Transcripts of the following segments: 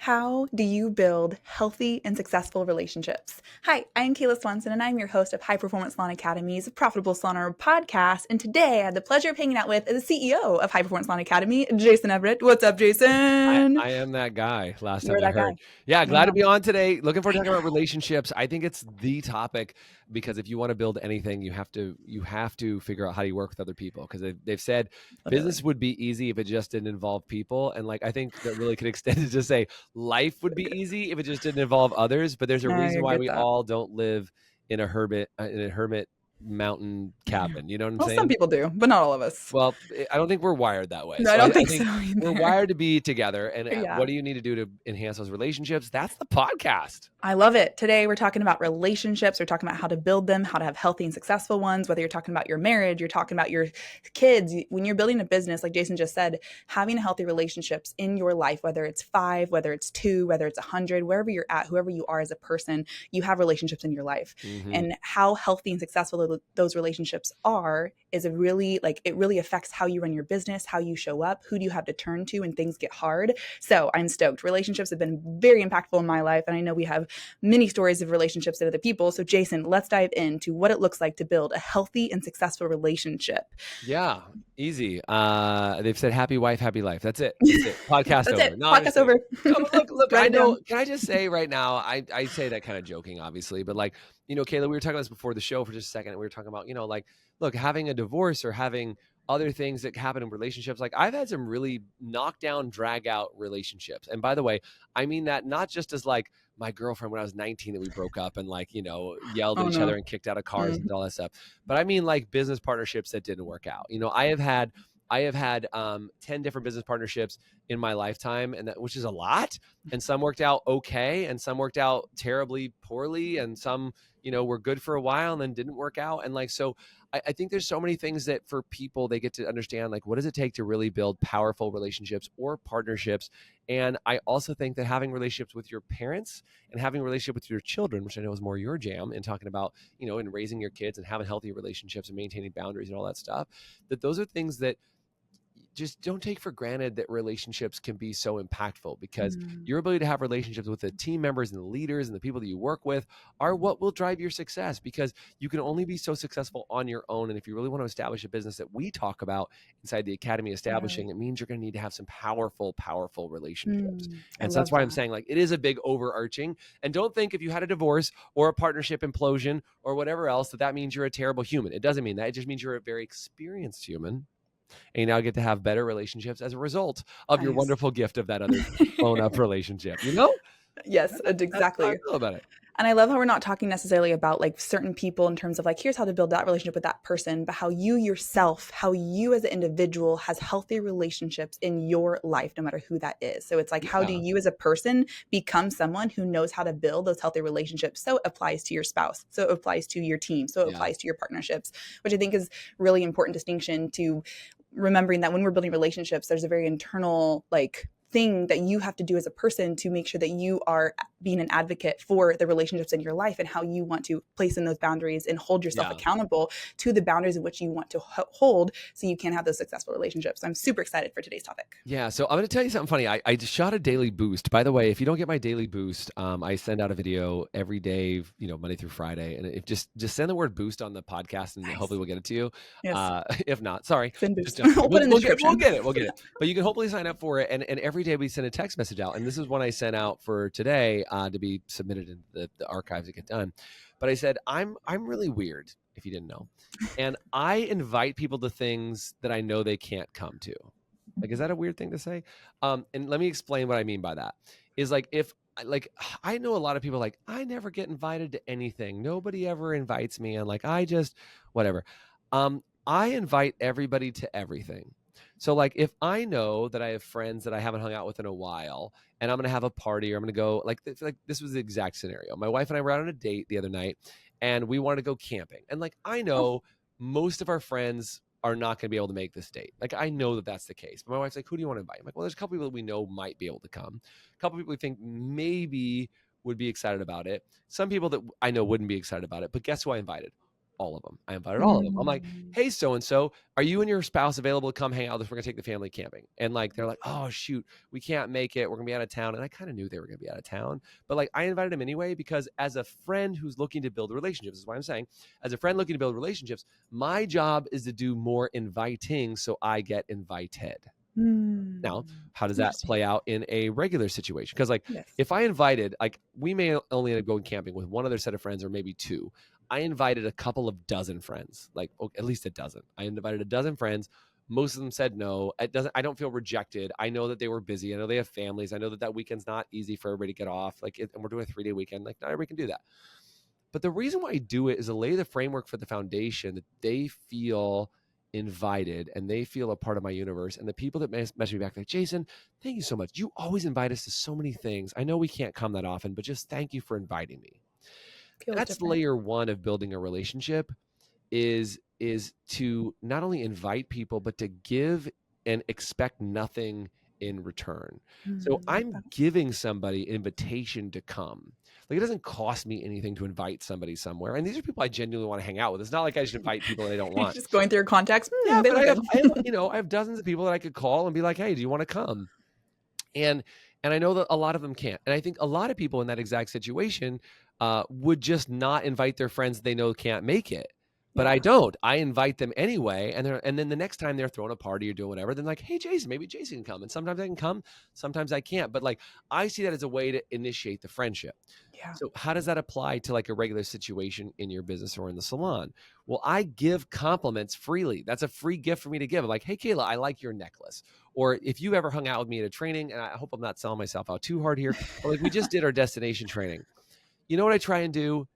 How do you build healthy and successful relationships? Hi, I'm Kayla Swanson, and I'm your host of High Performance Salon Academy's Profitable Salon Owner Podcast. And today I had the pleasure of hanging out with the CEO of High Performance Salon Academy, Jason Everett. What's up, Jason? I am that guy. Last time You're I that heard. guy. Yeah, I glad to know. be on today. Looking forward to I talking know. about relationships. I think it's the topic because if you want to build anything, you have to figure out how you work with other people because they've said Literally. business would be easy if it just didn't involve people. And like I think that really could extend it to say life would be easy if it just didn't involve others. But there's a I reason why get we that. all don't live in a hermit mountain Yeah. cabin. You know what I'm Well, some saying? people do, but not all of us. Well, I don't think we're wired that way. No, I So don't I think so think we're either. wired to be together. And Yeah. what do you need to do to enhance those relationships? That's the podcast. I love it. Today, we're talking about relationships. We're talking about how to build them, how to have healthy and successful ones, whether you're talking about your marriage, you're talking about your kids. When you're building a business, like Jason just said, having healthy relationships in your life, whether it's 5, whether it's 2, whether it's 100, wherever you're at, whoever you are as a person, you have relationships in your life. Mm-hmm. And how healthy and successful those relationships are is it really affects how you run your business, how you show up, who do you have to turn to when things get hard. So I'm stoked. Relationships have been very impactful in my life. And I know we have many stories of relationships with other people. So Jason, let's dive into what it looks like to build a healthy and successful relationship. Yeah, easy. They've said happy wife, happy life. That's it. That's it. Podcast That's over. it. No, I'm Podcast just kidding. over. No, look, Write I it down. know. Can I just say right now, I say that kind of joking, obviously, but like, Kayla, we were talking about this before the show for just a second. And we were talking about, like, look, having a divorce or having other things that happen in relationships. Like I've had some really knockdown, drag out relationships. And by the way, I mean that not just as like my girlfriend when I was 19 that we broke up and like, yelled at Oh each no. other and kicked out of cars and all that stuff. But I mean like business partnerships that didn't work out. I have had 10 different business partnerships in my lifetime, and which is a lot. And some worked out okay, and some worked out terribly poorly, and some, were good for a while and then didn't work out. And like, so I think there's so many things that for people, they get to understand, like, what does it take to really build powerful relationships or partnerships? And I also think that having relationships with your parents and having a relationship with your children, which I know is more your jam, and talking about, and raising your kids and having healthy relationships and maintaining boundaries and all that stuff, that those are things that just don't take for granted that relationships can be so impactful, because your ability to have relationships with the team members and the leaders and the people that you work with are what will drive your success, because you can only be so successful on your own. And if you really want to establish a business that we talk about inside the Academy establishing, it means you're going to need to have some powerful relationships. And so that's why I'm saying, like, it is a big overarching, and don't think if you had a divorce or a partnership implosion or whatever else, that means you're a terrible human. It doesn't mean that. It just means you're a very experienced human. And you now get to have better relationships as a result of your wonderful gift of that other blown up relationship, Yes, That's how I exactly. feel about it. And I love how we're not talking necessarily about like certain people in terms of like, here's how to build that relationship with that person, but how you yourself, how you as an individual has healthy relationships in your life, no matter who that is. So it's like, how do you as a person become someone who knows how to build those healthy relationships? So it applies to your spouse. So it applies to your team. So it applies to your partnerships, which I think is really important distinction to remembering that when we're building relationships, there's a very internal like thing that you have to do as a person to make sure that you are being an advocate for the relationships in your life and how you want to place in those boundaries and hold yourself accountable to the boundaries in which you want to hold, so you can have those successful relationships. So I'm super excited for today's topic. Yeah. So I'm going to tell you something funny. I just shot a daily boost. By the way, if you don't get my daily boost, I send out a video every day, Monday through Friday. And if just send the word boost on the podcast, and hopefully we'll get it to you. Yes. If not, sorry. Send boost. We'll put it in the description. We'll get it. But you can hopefully sign up for it. And every day we send a text message out. And this is one I sent out for today to be submitted in the archives that get done. But I said, I'm really weird, if you didn't know. And I invite people to things that I know they can't come to. Like, is that a weird thing to say? And let me explain what I mean by that. Is like, if like, I know a lot of people like, I never get invited to anything. Nobody ever invites me. And like, I just, whatever. I invite everybody to everything. So like, if I know that I have friends that I haven't hung out with in a while, and I'm going to have a party, or I'm going to go, like this was the exact scenario. My wife and I were out on a date the other night, and we wanted to go camping. And like, I know most of our friends are not going to be able to make this date. Like, I know that that's the case. But my wife's like, who do you want to invite? I'm like, well, there's a couple people that we know might be able to come. A couple people we think maybe would be excited about it. Some people that I know wouldn't be excited about it. But guess who I invited? all of them. I invited all of them. I'm like, Mm. hey, so-and-so, are you and your spouse available to come hang out with us? We're going to take the family camping. And like, they're like, oh, shoot, we can't make it. We're going to be out of town. And I kind of knew they were going to be out of town. But like, I invited them anyway, because as a friend who's looking to build relationships, is what I'm saying, as a friend looking to build relationships, my job is to do more inviting so I get invited. Now, how does that Interesting. play out in a regular situation? Because like, Yes. if I invited, like, we may only end up going camping with one other set of friends or maybe two. I invited a couple of dozen friends, like at least a dozen. I invited a dozen friends. Most of them said no. I don't feel rejected. I know that they were busy. I know they have families. I know that that weekend's not easy for everybody to get off. Like, and we're doing a 3-day weekend. Like, not everybody can do that. But the reason why I do it is to lay the framework for the foundation that they feel invited and they feel a part of my universe. And the people that message me back, like, Jason, thank you so much. You always invite us to so many things. I know we can't come that often, but just thank you for inviting me. Feels That's different. layer one of building a relationship, is to not only invite people, but to give and expect nothing in return. So I'm giving somebody an invitation to come. Like, it doesn't cost me anything to invite somebody somewhere. And these are people I genuinely want to hang out with. It's not like I should invite people that I don't want. Just going through your contacts. Yeah, They but look good. I have dozens of people that I could call and be like, hey, do you want to come? And I know that a lot of them can't. And I think a lot of people in that exact situation would just not invite their friends they know can't make it. But I don't. I invite them anyway. And then the next time they're throwing a party or doing whatever, then like, hey, Jason, maybe Jason can come. And sometimes I can come, sometimes I can't. But like, I see that as a way to initiate the friendship. Yeah. So how does that apply to like a regular situation in your business or in the salon? Well, I give compliments freely. That's a free gift for me to give. I'm like, hey, Kayla, I like your necklace. Or if you ever hung out with me at a training, and I hope I'm not selling myself out too hard here, but like, we just did our destination training. You know what I try and do?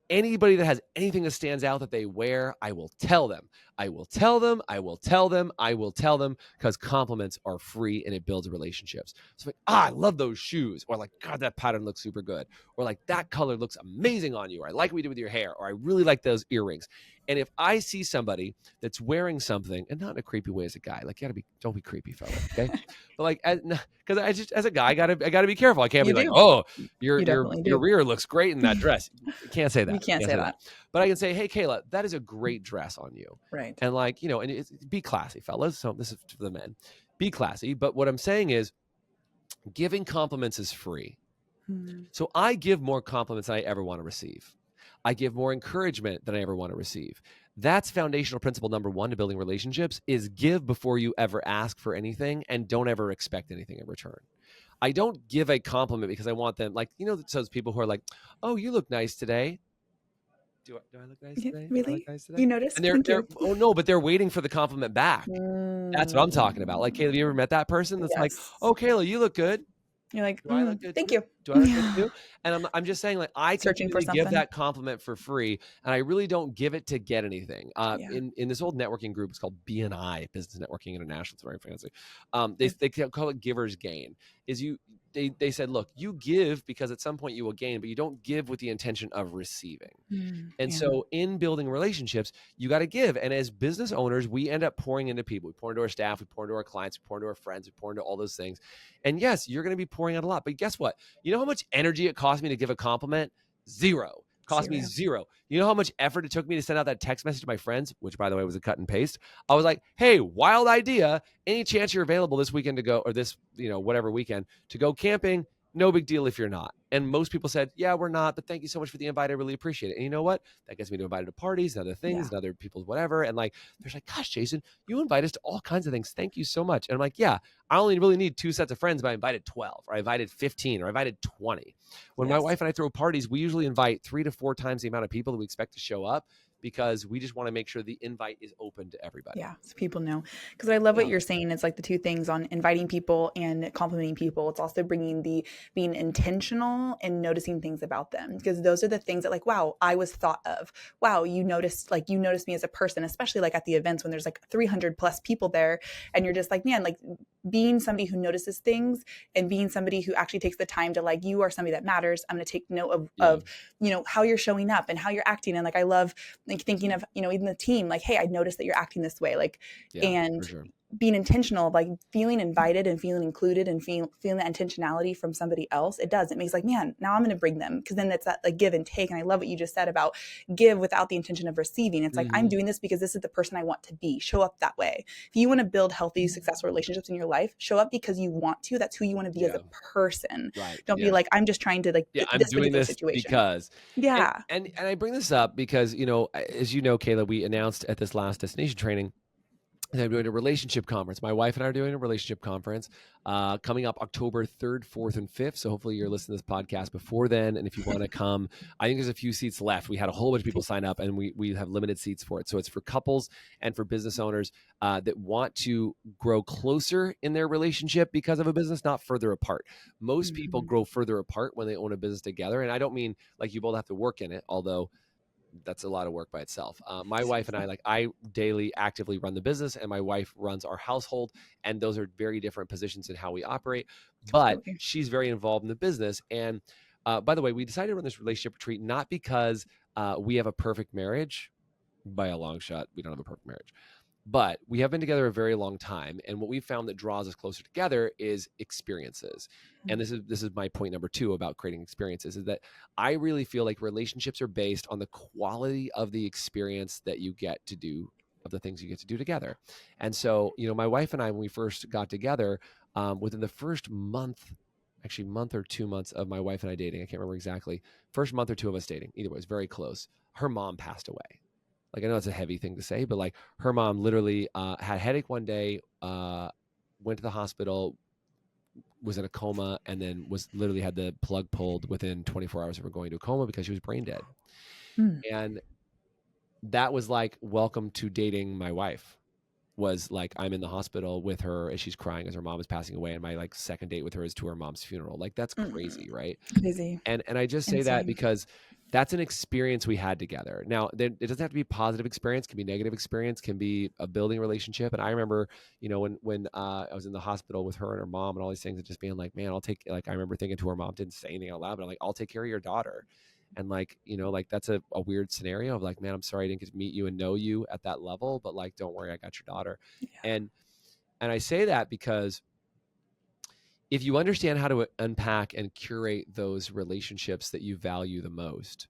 Anybody that has anything that stands out that they wear, I will tell them. I will tell them. I will tell them. I will tell them, because compliments are free and it builds relationships. So like, I love those shoes. Or like, God, that pattern looks super good. Or like, that color looks amazing on you. Or I like what you did with your hair. Or I really like those earrings. And if I see somebody that's wearing something, and not in a creepy way as a guy, like, don't be creepy, fella, okay? But like, because I just, as a guy, I gotta be careful. I can't be like, oh, your rear looks great in that dress. You can't say that. You can't say that. But I can say, hey, Kayla, that is a great dress on you. Right. And like, and be classy, fellas. So this is for the men. Be classy. But what I'm saying is, giving compliments is free. So I give more compliments than I ever want to receive. I give more encouragement than I ever want to receive. That's foundational principle number one to building relationships, is give before you ever ask for anything, and don't ever expect anything in return. I don't give a compliment because I want them, like, those people who are like, oh, you look nice today. Do I look nice today? Really? Look nice today? You noticed? And they're oh no, but they're waiting for the compliment back. That's what I'm talking about. Like, Kayla, have you ever met that person that's like, oh, Kayla, you look good. You're like, do I look good thank too? you. Do I look good too? And I'm just saying, like, I Searching for completely give something. that compliment for free, and I really don't give it to get anything. In this old networking group, it's called BNI, Business Networking International. It's very fancy. They call it giver's gain. They said, look, you give because at some point you will gain, but you don't give with the intention of receiving. And so in building relationships, you got to give. And as business owners, we end up pouring into people. We pour into our staff, we pour into our clients, we pour into our friends, we pour into all those things. And yes, you're going to be pouring out a lot. But guess what? You know how much energy it cost me to give a compliment? Zero. Cost me zero. You know how much effort it took me to send out that text message to my friends, which by the way was a cut and paste. I was like, hey, wild idea. Any chance you're available this weekend to go, or this, whatever weekend to go camping? No big deal if you're not. And most people said, yeah, we're not, but thank you so much for the invite. I really appreciate it. And you know what? That gets me to invite to parties and other things and other people's whatever. And like, there's like, gosh, Jason, you invite us to all kinds of things. Thank you so much. And I'm like, yeah, I only really need 2 sets of friends, but I invited 12, or I invited 15, or I invited 20. When my wife and I throw parties, we usually invite 3 to 4 times the amount of people that we expect to show up, because we just want to make sure the invite is open to everybody. Yeah, so people know. Because I love what you're saying. It's like the two things on inviting people and complimenting people. It's also being intentional and noticing things about them, because those are the things that, like, wow, I was thought of. Wow, you noticed me as a person, especially like at the events when there's like 300 plus people there, and you're just like, man, like being somebody who notices things and being somebody who actually takes the time to, like, you are somebody that matters. I'm going to take note of how you're showing up and how you're acting. And like, I love like thinking of, even the team, like, hey, I noticed that you're acting this way. Like, and for sure. being intentional of like feeling invited and feeling included and feeling that intentionality from somebody else, it makes like, man, now I'm going to bring them. Because then it's that like give and take. And I love what you just said about give without the intention of receiving. It's like, I'm doing this because this is the person I want to be. Show up that way. If you want to build healthy, successful relationships in your life, show up because you want to. That's who you want to be as a person. Right. Don't be like, I'm just trying to like I'm this doing particular this situation. because, Yeah. and I bring this up because, you know, as you know, Kayla, we announced at this last destination training that I'm doing a relationship conference. My wife and I are doing a relationship conference coming up October 3rd, 4th, and 5th. So hopefully you're listening to this podcast before then. And if you want to come, I think there's a few seats left. We had a whole bunch of people sign up and we have limited seats for it. So it's for couples and for business owners that want to grow closer in their relationship because of a business, not further apart. Most people grow further apart when they own a business together. And I don't mean like you both have to work in it, although that's a lot of work by itself. My wife and I daily actively run the business and my wife runs our household. And those are very different positions in how we operate, but she's very involved in the business. And by the way, we decided to run this relationship retreat, not because we have a perfect marriage by a long shot. We don't have a perfect marriage, but we have been together a very long time. And what we found that draws us closer together is experiences. And this is my point number 2 about creating experiences, is that I really feel like relationships are based on the quality of the experience that you get to do, of the things you get to do together. And so, you know, my wife and I, when we first got together, within the first month or 2 months of my wife and I dating, I can't remember exactly, first month or 2 of us dating, either way, it was very close. Her mom passed away. Like, I know it's a heavy thing to say, but like her mom literally had a headache one day, went to the hospital, was in a coma, and then was literally had the plug pulled within 24 hours of her going to a coma because she was brain dead. And that was like, welcome to dating my wife. Was like, I'm in the hospital with her as she's crying as her mom is passing away. And my like second date with her is to her mom's funeral. Like, that's crazy, right? Crazy. And I just say that because that's an experience we had together. Now, it doesn't have to be a positive experience, can be negative experience, can be a building relationship. And I remember, you know, when I was in the hospital with her and her mom and all these things, and just being like, man, I remember thinking to her mom, didn't say anything out loud, but I'm like, I'll take care of your daughter. And like, you know, like that's a weird scenario of like, man, I'm sorry I didn't get to meet you and know you at that level, but like, don't worry, I got your daughter. Yeah. And I say that because if you understand how to unpack and curate those relationships that you value the most,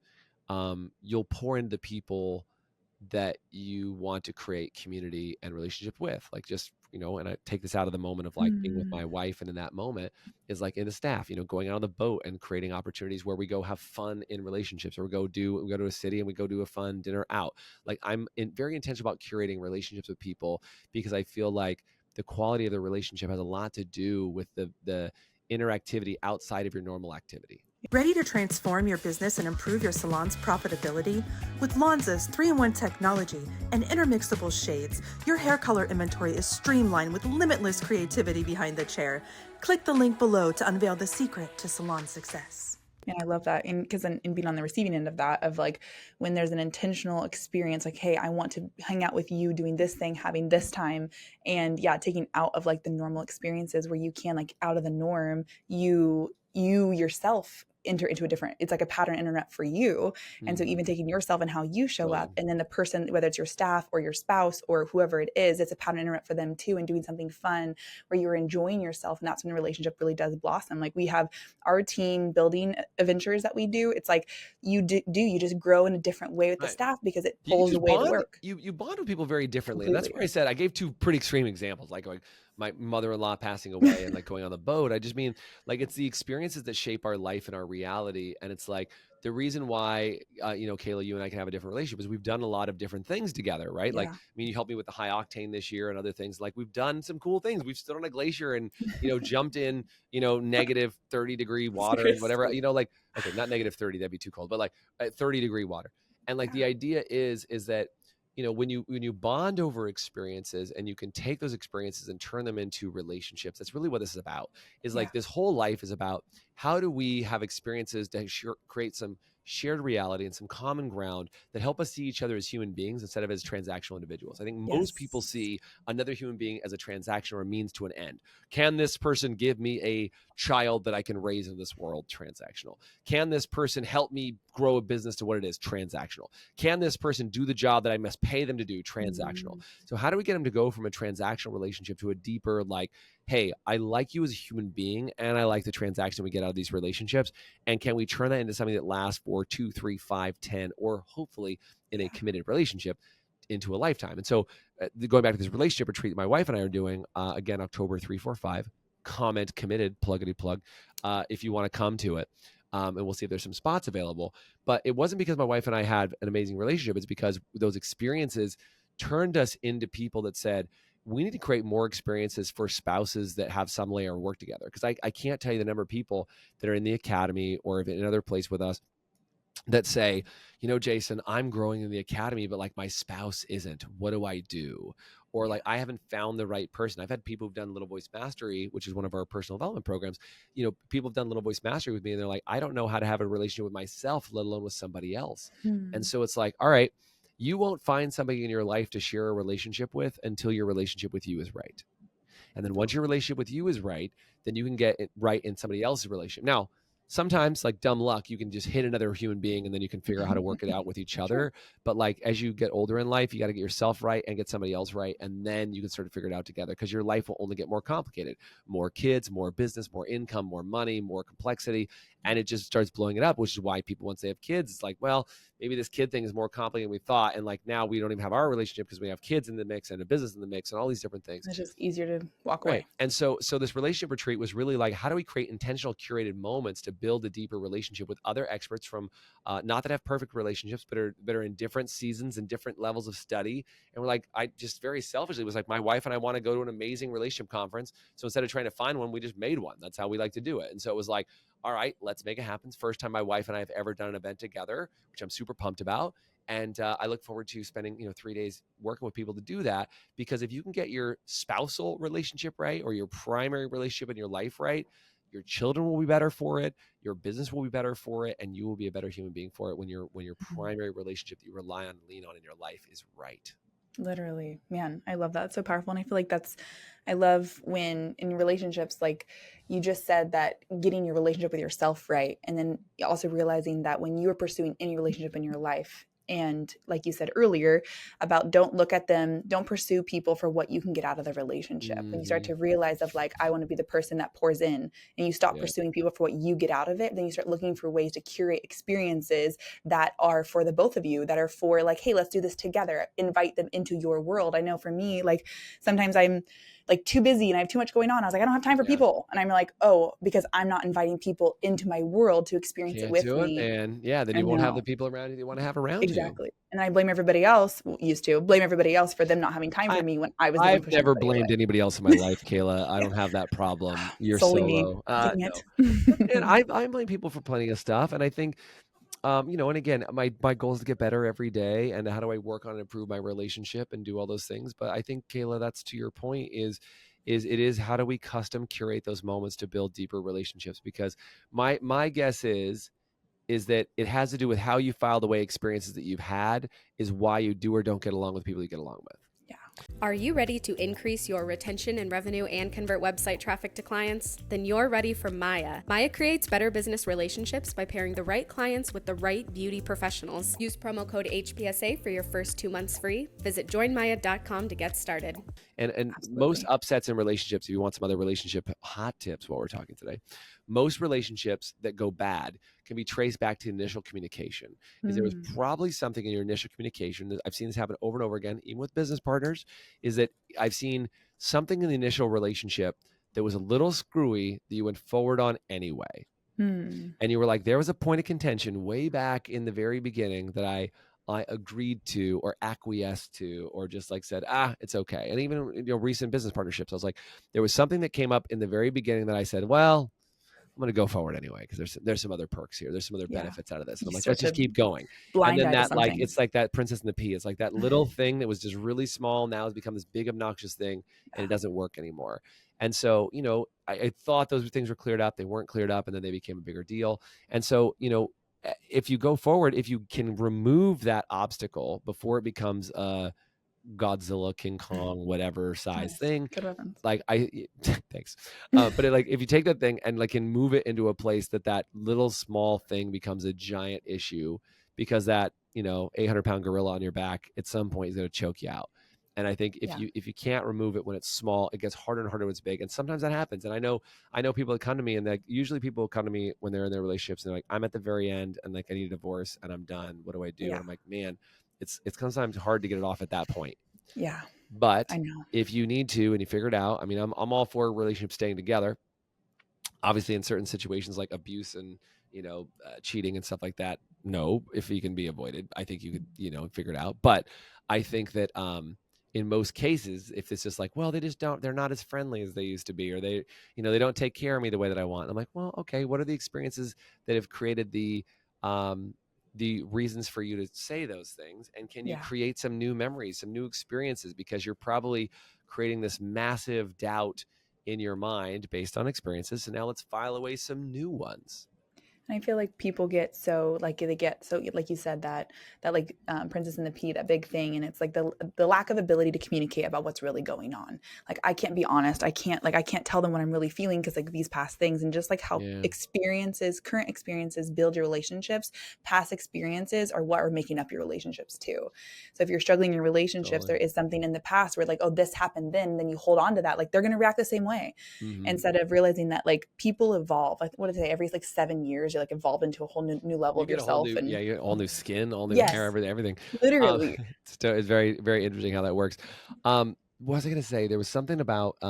you'll pour into the people that you want to create community and relationship with. Like, just, you know, and I take this out of the moment of like being with my wife, and in that moment is like in the staff, you know, going out on the boat and creating opportunities where we go have fun in relationships, or we go to a city and we go do a fun dinner out. Like, I'm very intentional about curating relationships with people because I feel like the quality of the relationship has a lot to do with the interactivity outside of your normal activity. Ready to transform your business and improve your salon's profitability? With Lonza's 3-in-1 technology and intermixable shades, your hair color inventory is streamlined with limitless creativity behind the chair. Click the link below to unveil the secret to salon success. And I love that. And because in being on the receiving end of that, of like when there's an intentional experience, like, hey, I want to hang out with you doing this thing, having this time. And yeah, taking out of like the normal experiences where you can, like, out of the norm, you yourself enter into a different, it's like a pattern internet for you. And so even taking yourself and how you show up, and then the person, whether it's your staff or your spouse or whoever it is, it's a pattern internet for them too, and doing something fun where you're enjoying yourself. And that's when the relationship really does blossom. Like, we have our team building adventures that we do. It's like you just grow in a different way with the staff because it pulls away the work. You bond with people very differently. Completely. And that's where I said, I gave 2 pretty extreme examples, like my mother-in-law passing away and like going on the boat. I just mean, like, it's the experiences that shape our life and our reality. And it's like the reason why, you know, Kayla, you and I can have a different relationship is we've done a lot of different things together, right? Yeah. Like, I mean, you helped me with the high octane this year and other things. Like, we've done some cool things. We've stood on a glacier and, you know, jumped in, you know, negative 30-degree water and whatever, you know, like, okay, not negative 30, that'd be too cold, but like 30-degree water. And like, the idea is that, you know, when you bond over experiences and you can take those experiences and turn them into relationships, that's really what this is about. Is like, this whole life is about how do we have experiences to create some shared reality and some common ground that help us see each other as human beings instead of as transactional individuals? I think most people see another human being as a transaction or a means to an end. Can this person give me a child that I can raise in this world? Transactional. Can this person help me grow a business to what it is? Transactional. Can this person do the job that I must pay them to do? Transactional. So how do we get them to go from a transactional relationship to a deeper, like, hey, I like you as a human being and I like the transaction we get out of these relationships. And can we turn that into something that lasts for 2, 3, 5, 10, or hopefully in a committed relationship into a lifetime? And so going back to this relationship retreat my wife and I are doing, again, October 3, 4, 5, comment committed, pluggity plug, if you want to come to it. And we'll see if there's some spots available. But it wasn't because my wife and I had an amazing relationship. It's because those experiences turned us into people that said, we need to create more experiences for spouses that have some layer of work together. Because I can't tell you the number of people that are in the academy or in another place with us that say, you know, Jason, I'm growing in the academy, but like my spouse isn't. What do I do? Or like, I haven't found the right person. I've had people who've done Little Voice Mastery, which is one of our personal development programs. You know, people have done Little Voice Mastery with me and they're like, I don't know how to have a relationship with myself, let alone with somebody else. And so it's like, all right, you won't find somebody in your life to share a relationship with until your relationship with you is right. And then once your relationship with you is right, then you can get it right in somebody else's relationship. Now, sometimes, like dumb luck, you can just hit another human being and then you can figure out how to work it out with each other. But like, as you get older in life, you got to get yourself right and get somebody else right. And then you can sort of figure it out together, because your life will only get more complicated. More kids, more business, more income, more money, more complexity. And it just starts blowing it up, which is why people, once they have kids, it's like, well, maybe this kid thing is more complicated than we thought. And like, now we don't even have our relationship because we have kids in the mix and a business in the mix and all these different things. It's just easier to walk away. And so this relationship retreat was really like, how do we create intentional curated moments to build a deeper relationship with other experts from, not that have perfect relationships, but are in different seasons and different levels of study. And we're like, I just very selfishly was like, my wife and I want to go to an amazing relationship conference. So instead of trying to find one, we just made one. That's how we like to do it. And so it was like, all right, let's make it happen. First time my wife and I have ever done an event together, which I'm super pumped about. And I look forward to spending, 3 days working with people to do that, because if you can get your spousal relationship right, or your primary relationship in your life right, your children will be better for it, your business will be better for it, and you will be a better human being for it when your primary relationship that you rely on and lean on in your life is right. Literally, man, I love that. It's so powerful. And I feel like I love when in relationships, like you just said, that getting your relationship with yourself right. And then also realizing that when you are pursuing any relationship in your life, and like you said earlier about don't pursue people for what you can get out of the relationship. When you start to realize of like, I want to be the person that pours in, and you stop pursuing people for what you get out of it, then you start looking for ways to curate experiences that are for the both of you, that are for like, hey, let's do this together, invite them into your world. I know for me, like sometimes I'm like too busy and I have too much going on. I was like, I don't have time for people. And I'm like, oh, because I'm not inviting people into my world to experience it with me. And then you won't have the people around you you want to have around you. Exactly. And I blame everybody else, blame everybody else for them not having time for me when I was. I've never blamed anybody else in my life, Kayla. I don't have that problem. You're solely solo. Me. No. And I blame people for plenty of stuff. And I think, and again, my goal is to get better every day. And how do I work on and improve my relationship and do all those things? But I think, Kayla, that's to your point is how do we custom curate those moments to build deeper relationships? Because my guess is that it has to do with how you file away experiences that you've had is why you do or don't get along with people you get along with. Yeah. Are you ready to increase your retention and revenue and convert website traffic to clients? Then you're ready for Maya. Maya creates better business relationships by pairing the right clients with the right beauty professionals. Use promo code HPSA for your first 2 months free. Visit joinmaya.com to get started. And most upsets in relationships, if you want some other relationship hot tips while we're talking today, most relationships that go bad can be traced back to initial communication. Is there was probably something in your initial communication. I've seen this happen over and over again, even with business partners, is that I've seen something in the initial relationship that was a little screwy that you went forward on anyway. And you were like, there was a point of contention way back in the very beginning that I agreed to or acquiesced to, or just like said, it's okay. And even recent business partnerships, I was like, there was something that came up in the very beginning that I said, well, I'm going to go forward anyway, because there's some other perks here. There's some other benefits out of this. And I'm like, let's just keep going. And then that, like, it's like that Princess and the Pea. It's like that little thing that was just really small now has become this big obnoxious thing, and it doesn't work anymore. And so, I thought those things were cleared up. They weren't cleared up, and then they became a bigger deal. And so, if you go forward, if you can remove that obstacle before it becomes a Godzilla, King Kong, whatever size thing, Good reference. like thanks. But if you take that thing and like can move it into a place that little small thing becomes a giant issue, because that, 800-pound gorilla on your back at some point is going to choke you out. And I think if you can't remove it when it's small, it gets harder and harder when it's big. And sometimes that happens. And I know people that come to me, and like usually people come to me when they're in their relationships and they're like, I'm at the very end and like I need a divorce and I'm done. What do I do? Yeah. And I'm like, man, it's sometimes hard to get it off at that point. Yeah. But I know. if you need to and you figure it out, I mean, I'm all for relationships staying together. Obviously, in certain situations like abuse and cheating and stuff like that, no, if you can be avoided, I think you could figure it out. But I think that in most cases, if it's just like, well, they're not as friendly as they used to be, or they don't take care of me the way that I want. I'm like, well, okay, what are the experiences that have created the reasons for you to say those things? And can you create some new memories, some new experiences? Because you're probably creating this massive doubt in your mind based on experiences. So now let's file away some new ones. And I feel like people get so like you said, that like Princess and the Pea, that big thing. And it's like the lack of ability to communicate about what's really going on. Like, I can't be honest. I can't tell them what I'm really feeling because like these past things, and just like how current experiences build your relationships. Past experiences are what are making up your relationships too. So if you're struggling in your relationships, there is something in the past where like, oh, this happened then you hold on to that. Like, they're going to react the same way. Mm-hmm. Instead of realizing that like people evolve. Like, what do they say? Every like 7 years, like evolve into a whole new level of yourself. You get all new skin, all new hair, everything. Literally. It's very, very interesting how that works. What was I going to say? There was something about, I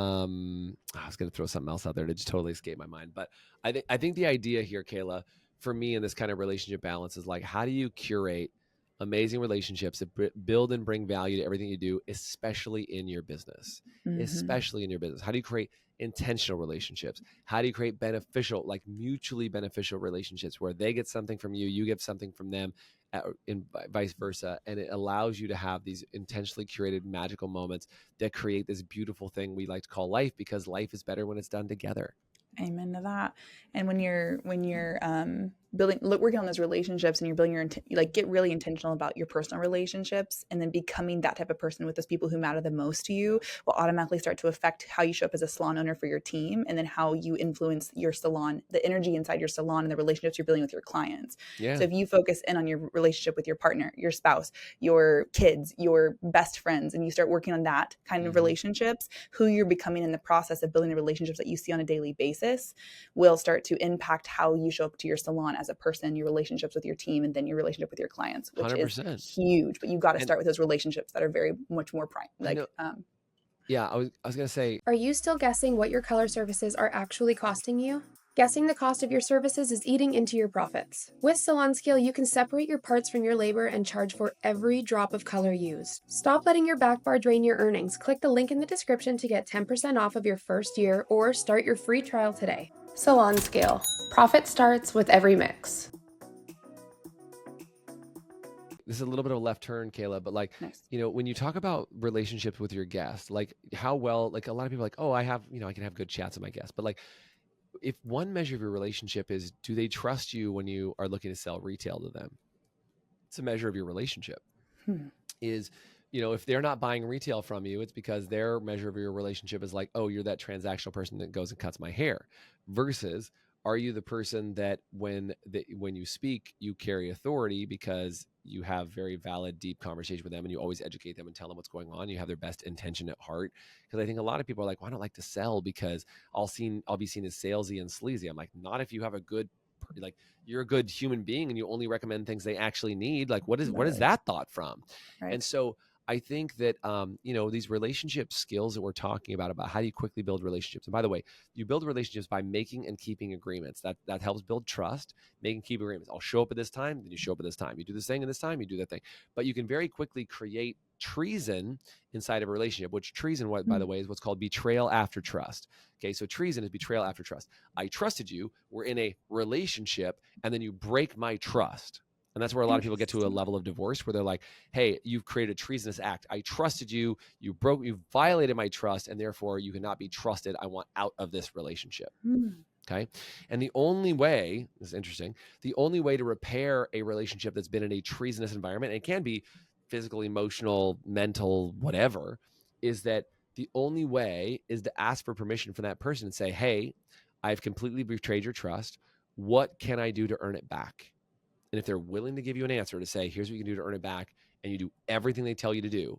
was going to throw something else out there that just totally escaped my mind. But I think the idea here, Kayla, for me in this kind of relationship balance is like, how do you curate amazing relationships that build and bring value to everything you do, especially in your business, especially in your business? How do you create intentional relationships? How do you create beneficial, like mutually beneficial relationships where they get something from you, you get something from them, and vice versa? And it allows you to have these intentionally curated magical moments that create this beautiful thing we like to call life, because life is better when it's done together. Amen to that. And when you're working on those relationships, and you're building get really intentional about your personal relationships, and then becoming that type of person with those people who matter the most to you, will automatically start to affect how you show up as a salon owner for your team, and then how you influence your salon, the energy inside your salon, and the relationships you're building with your clients. Yeah. So if you focus in on your relationship with your partner, your spouse, your kids, your best friends, and you start working on that kind of relationships, who you're becoming in the process of building the relationships that you see on a daily basis will start to impact how you show up to your salon as a person, your relationships with your team, and then your relationship with your clients, which 100%. Is huge. But you've got to start with those relationships that are very much more prime. I was going to say, are you still guessing what your color services are actually costing you? Guessing the cost of your services is eating into your profits. With Salon Scale, you can separate your parts from your labor and charge for every drop of color used. Stop letting your back bar drain your earnings. Click the link in the description to get 10% off of your first year, or start your free trial today. Salon Scale. Profit starts with every mix. This is a little bit of a left turn, Kayla, but like, nice. When you talk about relationships with your guests, like how well, like a lot of people are like, oh, I can have good chats with my guests. But like, if one measure of your relationship is, do they trust you when you are looking to sell retail to them? It's a measure of your relationship. Is, if they're not buying retail from you, it's because their measure of your relationship is like, oh, you're that transactional person that goes and cuts my hair, versus, are you the person that when you speak, you carry authority because you have very valid, deep conversation with them, and you always educate them and tell them what's going on. You have their best intention at heart. Because I think a lot of people are like, well, I don't like to sell because I'll be seen as salesy and sleazy. I'm like, not if you have you're a good human being and you only recommend things they actually need. Like, what is that thought from? Right. And so I think that, these relationship skills that we're talking about how do you quickly build relationships? And by the way, you build relationships by making and keeping agreements. That helps build trust, making keep agreements. I'll show up at this time, then you show up at this time. You do this thing, and this time you do that thing. But you can very quickly create treason inside of a relationship, which treason, by the way, is what's called betrayal after trust. Okay, so treason is betrayal after trust. I trusted you, we're in a relationship, and then you break my trust. And that's where a lot of people get to a level of divorce where they're like, hey, you've created a treasonous act. I trusted you. You violated my trust, and therefore you cannot be trusted. I want out of this relationship. Okay. And the only way, this is interesting, the only way to repair a relationship that's been in a treasonous environment, and it can be physical, emotional, mental, whatever, is that the only way is to ask for permission from that person and say, hey, I've completely betrayed your trust. What can I do to earn it back? And if they're willing to give you an answer to say, here's what you can do to earn it back, and you do everything they tell you to do,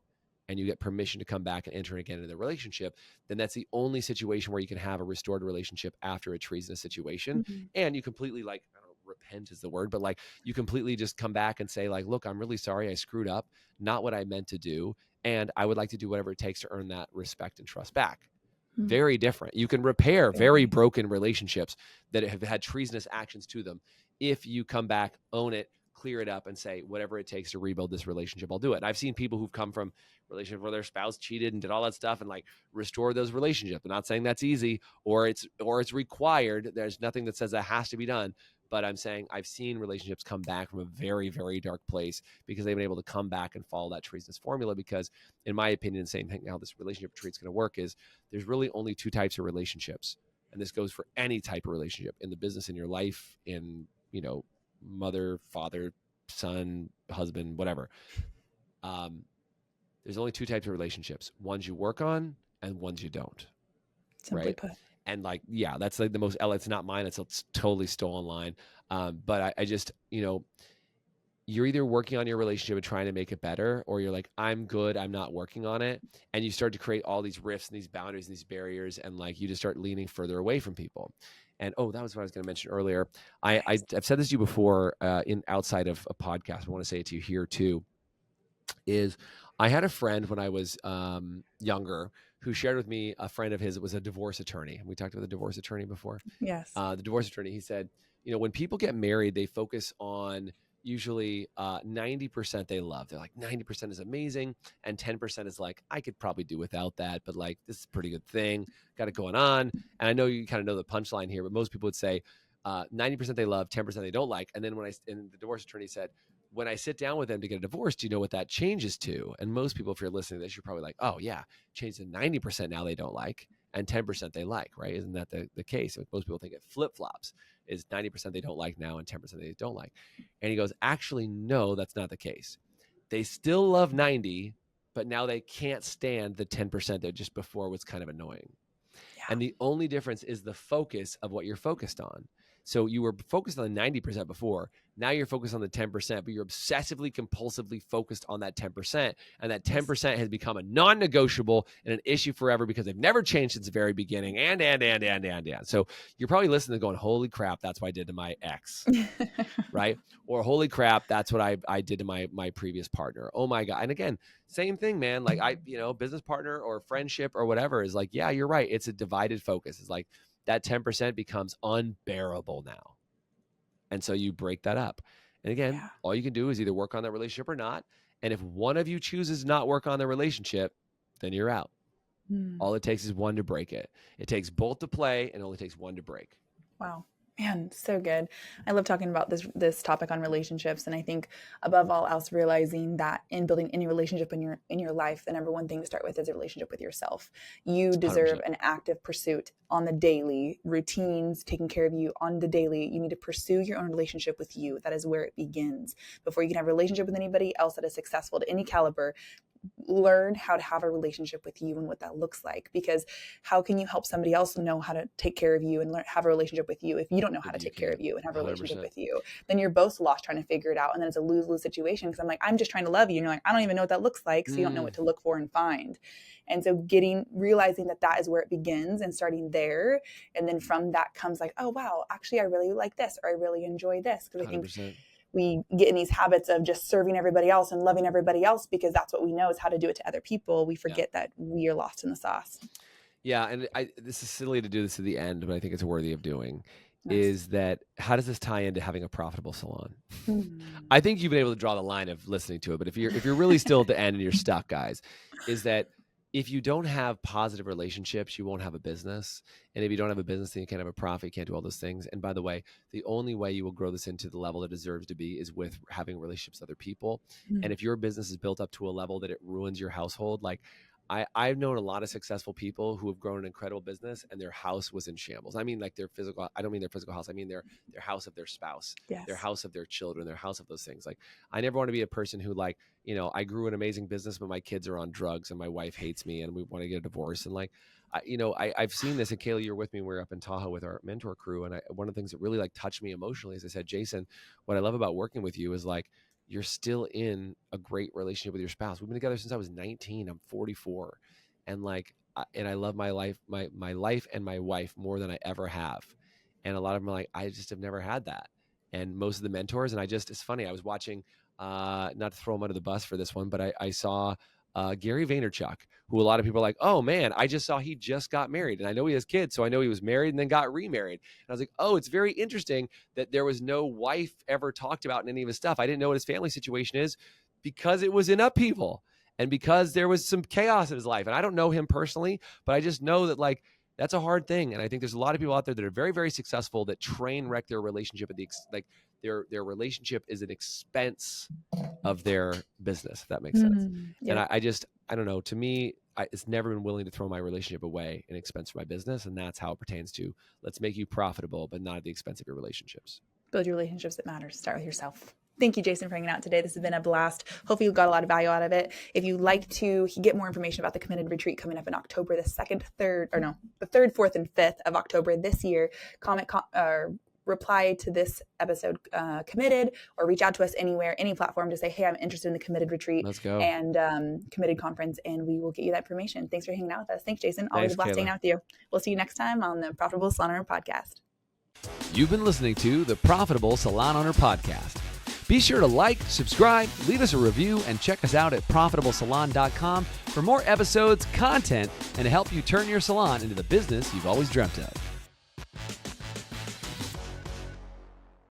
and you get permission to come back and enter again into the relationship, then that's the only situation where you can have a restored relationship after a treasonous situation. And you completely, like, I don't know, repent is the word, but like you completely just come back and say like, look, I'm really sorry. I screwed up, not what I meant to do. And I would like to do whatever it takes to earn that respect and trust back. Very different. You can repair very broken relationships that have had treasonous actions to them if you come back, own it, clear it up, and say, whatever it takes to rebuild this relationship, I'll do it. And I've seen people who've come from relationships where their spouse cheated and did all that stuff and like restore those relationships. I'm not saying that's easy or it's required. There's nothing that says that has to be done. But I'm saying I've seen relationships come back from a very, very dark place because they've been able to come back and follow that treasonous formula. Because in my opinion, the same thing, how this relationship treat's going to work is there's really only two types of relationships. And this goes for any type of relationship in the business, in your life, in, you know, mother, father, son, husband, whatever. There's only two types of relationships, ones you work on and ones you don't. Simply right? put. And like, yeah, that's like the most, it's not mine. It's totally stolen line. But I just, you know, you're either working on your relationship and trying to make it better, or you're like, I'm good, I'm not working on it. And you start to create all these rifts and these boundaries and these barriers. And like, you just start leaning further away from people. And, oh, that was what I was going to mention earlier. I've said this to you before in outside of a podcast. I want to say it to you here too, is I had a friend when I was younger who shared with me, a friend of his was a divorce attorney. We talked about the divorce attorney before. Yes. The divorce attorney, he said, you know, when people get married, they focus on usually 90% they love. They're like, 90% is amazing. And 10% is like, I could probably do without that, but like, this is a pretty good thing. Got it going on. And I know you kind of know the punchline here, but most people would say 90% they love, 10% they don't like. And then and the divorce attorney said, when I sit down with them to get a divorce, do you know what that changes to? And most people, if you're listening to this, you're probably like, oh yeah, change to 90% now they don't like and 10% they like, right? Isn't that the case? Most people think it flip-flops, is 90% they don't like now and 10% they don't like. And he goes, actually, no, that's not the case. They still love 90, but now they can't stand the 10% that just before was kind of annoying. Yeah. And the only difference is the focus of what you're focused on. So you were focused on the 90% before. Now you're focused on the 10%, but you're obsessively, compulsively focused on that 10%. And that 10% has become a non-negotiable and an issue forever because they've never changed since the very beginning. And. So you're probably listening and going, holy crap, that's what I did to my ex, right? Or holy crap, that's what I did to my previous partner. Oh my God. And again, same thing, man. Like business partner or friendship or whatever is like, yeah, you're right. It's a divided focus. It's like, that 10% becomes unbearable now. And so you break that up. And again, all you can do is either work on that relationship or not. And if one of you chooses not work on the relationship, then you're out. All it takes is one to break it. It takes both to play and it only takes one to break. Wow. Man, so good. I love talking about this topic on relationships. And I think above all else, realizing that in building any relationship in your life, the number one thing to start with is a relationship with yourself. You deserve 100%. An active pursuit on the daily, routines, taking care of you on the daily. You need to pursue your own relationship with you. That is where it begins. Before you can have a relationship with anybody else that is successful to any caliber, learn how to have a relationship with you and what that looks like. Because how can you help somebody else know how to take care of you and have a relationship with you if you don't know how to take care of you and have a relationship 100%. With you? Then you're both lost trying to figure it out. And then it's a lose-lose situation because I'm like, I'm just trying to love you. And you're like, I don't even know what that looks like. So you don't know what to look for and find. And so realizing that is where it begins and starting there. And then from that comes like, oh, wow, actually, I really like this, or I really enjoy this. Because I think we get in these habits of just serving everybody else and loving everybody else because that's what we know is how to do it to other people. We forget that we are lost in the sauce. Yeah. And this is silly to do this at the end, but I think it's worthy of doing. Nice. Is that how does this tie into having a profitable salon? I think you've been able to draw the line of listening to it, but if you're really still at the end and you're stuck, guys, is that if you don't have positive relationships, you won't have a business. And if you don't have a business, then you can't have a profit. You can't do all those things. And by the way, the only way you will grow this into the level it deserves to be is with having relationships with other people. Mm. And if your business is built up to a level that it ruins your household, like I've known a lot of successful people who have grown an incredible business and their house was in shambles. I mean, like their physical, I don't mean their physical house. I mean their house of their spouse, Yes. their house of their children, their house of those things. Like I never want to be a person who like, you know, I grew an amazing business, but my kids are on drugs and my wife hates me and we want to get a divorce. And like, I've seen this. And Kayla, you were with me when we were up in Tahoe with our mentor crew. And one of the things that really like touched me emotionally is I said, Jason, what I love about working with you is like, you're still in a great relationship with your spouse. We've been together since I was 19. I'm 44. And like, and I love my life, my life and my wife more than I ever have. And a lot of them are like, I just have never had that. And most of the mentors, and it's funny. I was watching, not to throw him under the bus for this one, but I saw Gary Vaynerchuk, who a lot of people are like, oh man, I just saw he just got married. And I know he has kids. So I know he was married and then got remarried. And I was like, oh, it's very interesting that there was no wife ever talked about in any of his stuff. I didn't know what his family situation is because it was in upheaval. And because there was some chaos in his life. And I don't know him personally, but I just know that like, that's a hard thing. And I think there's a lot of people out there that are very, very successful that train wreck their relationship at their relationship is an expense of their business, if that makes sense. Yeah. And I don't know, to me, it's never been willing to throw my relationship away in expense for my business. And that's how it pertains to let's make you profitable, but not at the expense of your relationships. Build your relationships that matter. Start with yourself. Thank you, Jason, for hanging out today. This has been a blast. Hopefully you got a lot of value out of it. If you'd like to get more information about the Committed Retreat coming up in October, the 3rd, 4th, and 5th of October this year, reply to this episode, Committed, or reach out to us anywhere, any platform to say, hey, I'm interested in the Committed Retreat. Let's go. And Committed Conference, and we will get you that information. Thanks for hanging out with us. Thanks, Jason. Always a blast hanging out with you. We'll see you next time on the Profitable Salon Owner Podcast. You've been listening to the Profitable Salon Owner Podcast. Be sure to like, subscribe, leave us a review, and check us out at profitablesalon.com for more episodes, content, and to help you turn your salon into the business you've always dreamt of.